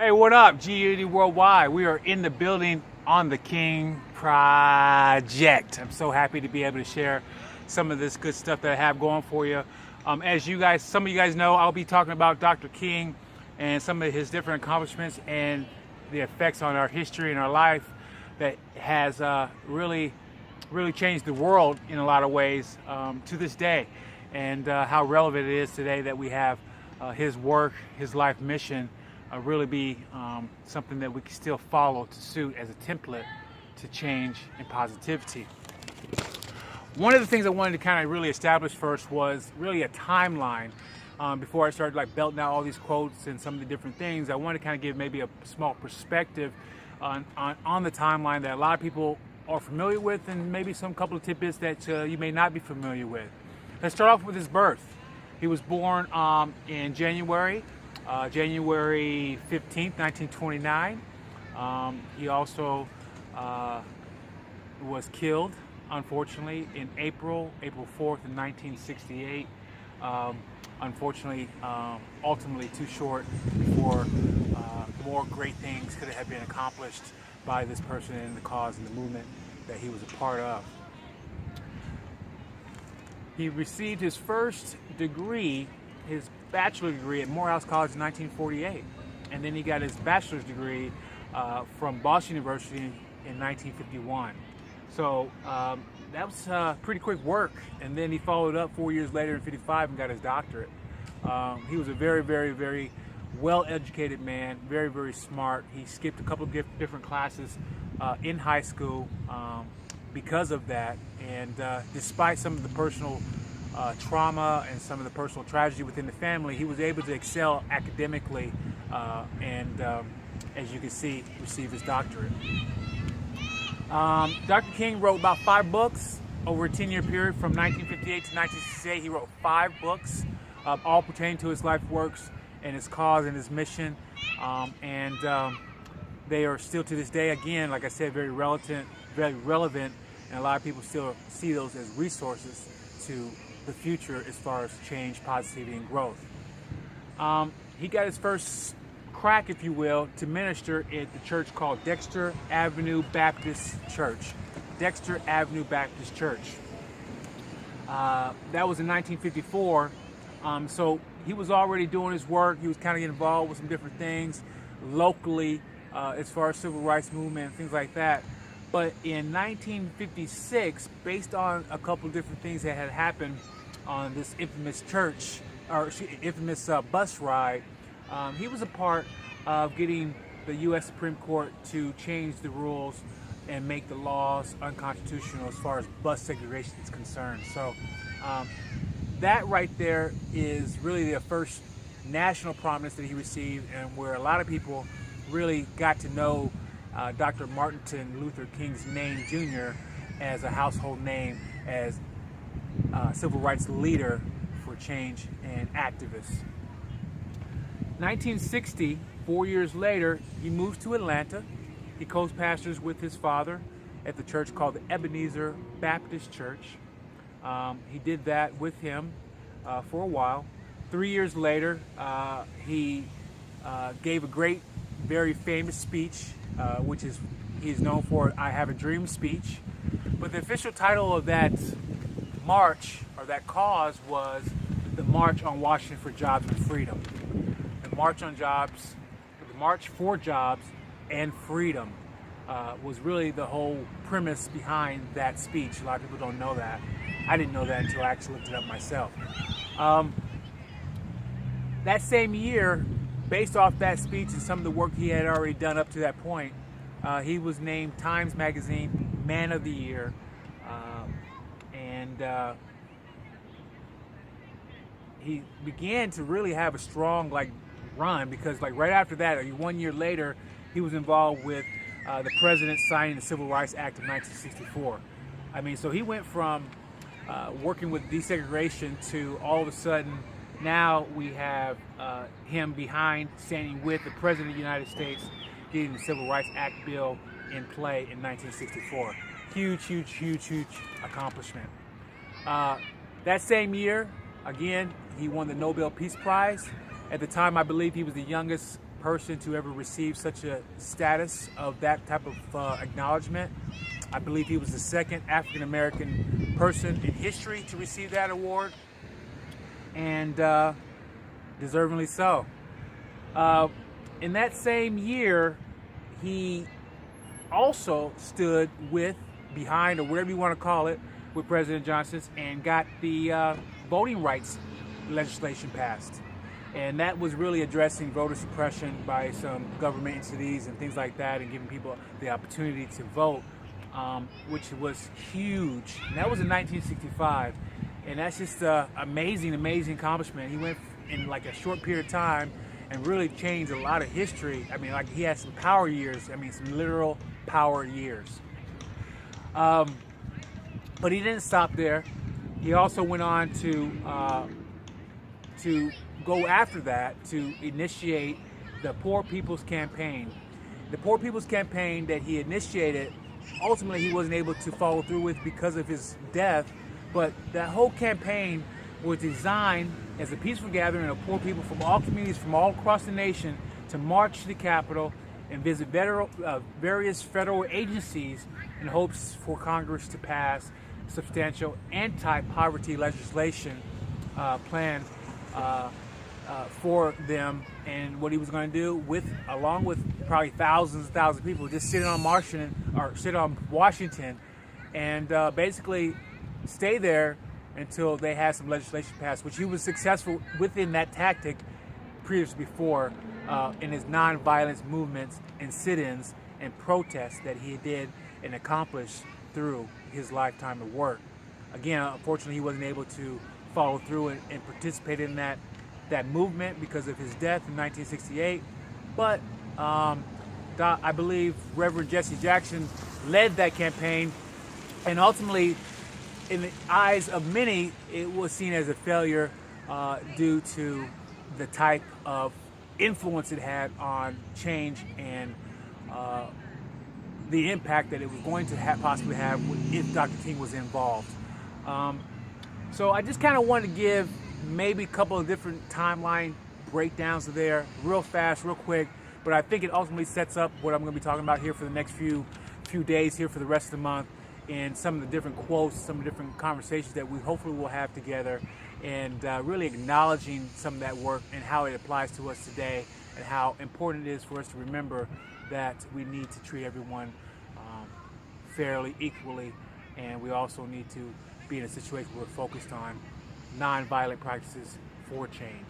Hey, what up, GUD Worldwide? We are in the building on the King Project. I'm so happy to be able to share some of this good stuff that I have going for you. As some of you guys know, I'll be talking about Dr. King and some of his different accomplishments and the effects on our history and our life that has really changed the world in a lot of ways to this day, and how relevant it is today that we have his work, his life mission, really be something that we can still follow to suit as a template to change and positivity. One of the things I wanted to kind of really establish first was really a timeline. Before I started like belting out all these quotes and some of the different things, I wanted to kind of give maybe a small perspective on the timeline that a lot of people are familiar with, and maybe some couple of tidbits that you may not be familiar with. Let's start off with his birth. He was born in January 15th, 1929. He also was killed, unfortunately, in April 4th, in 1968. Unfortunately, ultimately too short before more great things could have been accomplished by this person and the cause and the movement that he was a part of. He received his first degree, his bachelor's degree, at Morehouse College in 1948, and then he got his bachelor's degree from Boston University in 1951. So that was pretty quick work, and then he followed up 4 years later in 55 and got his doctorate. He was a very well-educated man, very smart. He skipped a couple of different classes in high school because of that, and despite some of the personal trauma and some of the personal tragedy within the family, he was able to excel academically and as you can see, receive his doctorate. Dr. King wrote about 5 books over a 10-year period from 1958 to 1968. He wrote 5 books, all pertaining to his life works and his cause and his mission, and they are still to this day, again, like I said, very relevant, and a lot of people still see those as resources to the future as far as change, positivity, and growth. He got his first crack, if you will, to minister at the church called Dexter Avenue Baptist Church. Dexter Avenue Baptist Church. That was in 1954. So he was already doing his work. He was kind of getting involved with some different things locally as far as civil rights movement and things like that. But in 1956, based on a couple of different things that had happened on this infamous infamous bus ride, he was a part of getting the U.S. Supreme Court to change the rules and make the laws unconstitutional as far as bus segregation is concerned. So that right there is really the first national prominence that he received, and where a lot of people really got to know Dr. Martin Luther King's name Jr. as a household name, as a civil rights leader for change and activist. 1960, 4 years later, he moves to Atlanta. He co-pastors with his father at the church called the Ebenezer Baptist Church. He did that with him for a while. 3 years later, he gave a great, very famous speech, which he's known for, I Have a Dream speech. But the official title of that march, or that cause, was the March on Washington for Jobs and Freedom. The March for Jobs and Freedom was really the whole premise behind that speech. A lot of people don't know that. I didn't know that until I actually looked it up myself. That same year, based off that speech and some of the work he had already done up to that point, he was named Times Magazine Man of the Year, and he began to really have a strong run, because right after that, 1 year later, he was involved with the president signing the Civil Rights Act of 1964. So he went from working with desegregation to all of a sudden now we have him standing with the President of the United States, getting the Civil Rights Act bill in play in 1964. Huge accomplishment. That same year, again, he won the Nobel Peace Prize. At the time, I believe he was the youngest person to ever receive such a status of that type of acknowledgement. I believe he was the second African American person in history to receive that award, and deservingly so. In that same year, he also stood behind, or whatever you want to call it, with President Johnson, and got the voting rights legislation passed. And that was really addressing voter suppression by some government entities and things like that, and giving people the opportunity to vote, which was huge. And that was in 1965, and that's just an amazing, amazing accomplishment. He went in like a short period of time and really changed a lot of history. I mean, like, he had some power years. I mean, some literal power years. But he didn't stop there. He also went on to go after that to initiate the Poor People's Campaign. The Poor People's Campaign that he initiated, ultimately he wasn't able to follow through with because of his death, but that whole campaign was designed as a peaceful gathering of poor people from all communities from all across the nation to march to the Capitol and visit various federal agencies in hopes for Congress to pass substantial anti-poverty legislation plan for them. And what he was going to do, along with probably thousands and thousands of people, just sit on Washington, and basically stay there until they had some legislation passed, which he was successful within that tactic previously before in his nonviolence movements and sit-ins and protests that he did and accomplished through his lifetime of work. Again, unfortunately, he wasn't able to follow through and participate in that movement because of his death in 1968. But I believe Reverend Jesse Jackson led that campaign, and ultimately, in the eyes of many, it was seen as a failure due to the type of influence it had on change and the impact that it was going to possibly have if Dr. King was involved. So I just kind of wanted to give maybe a couple of different timeline breakdowns of there, real fast, real quick, but I think it ultimately sets up what I'm going to be talking about here for the next few days here for the rest of the month, and some of the different quotes, some of the different conversations that we hopefully will have together, and really acknowledging some of that work and how it applies to us today, and how important it is for us to remember that we need to treat everyone fairly, equally, and we also need to be in a situation where we're focused on nonviolent practices for change.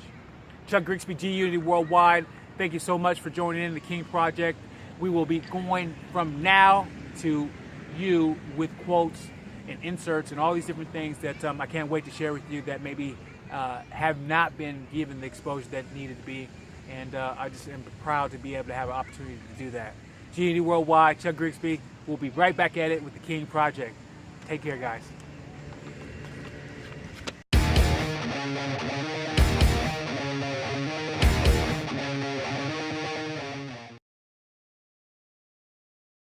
Chuck Grigsby, G Unity Worldwide, thank you so much for joining in the King Project. We will be going from now to you with quotes and inserts and all these different things that I can't wait to share with you that maybe have not been given the exposure that needed to be. And I just am proud to be able to have an opportunity to do that. G Unity Worldwide, Chuck Grigsby. We'll be right back at it with the King Project. Take care, guys.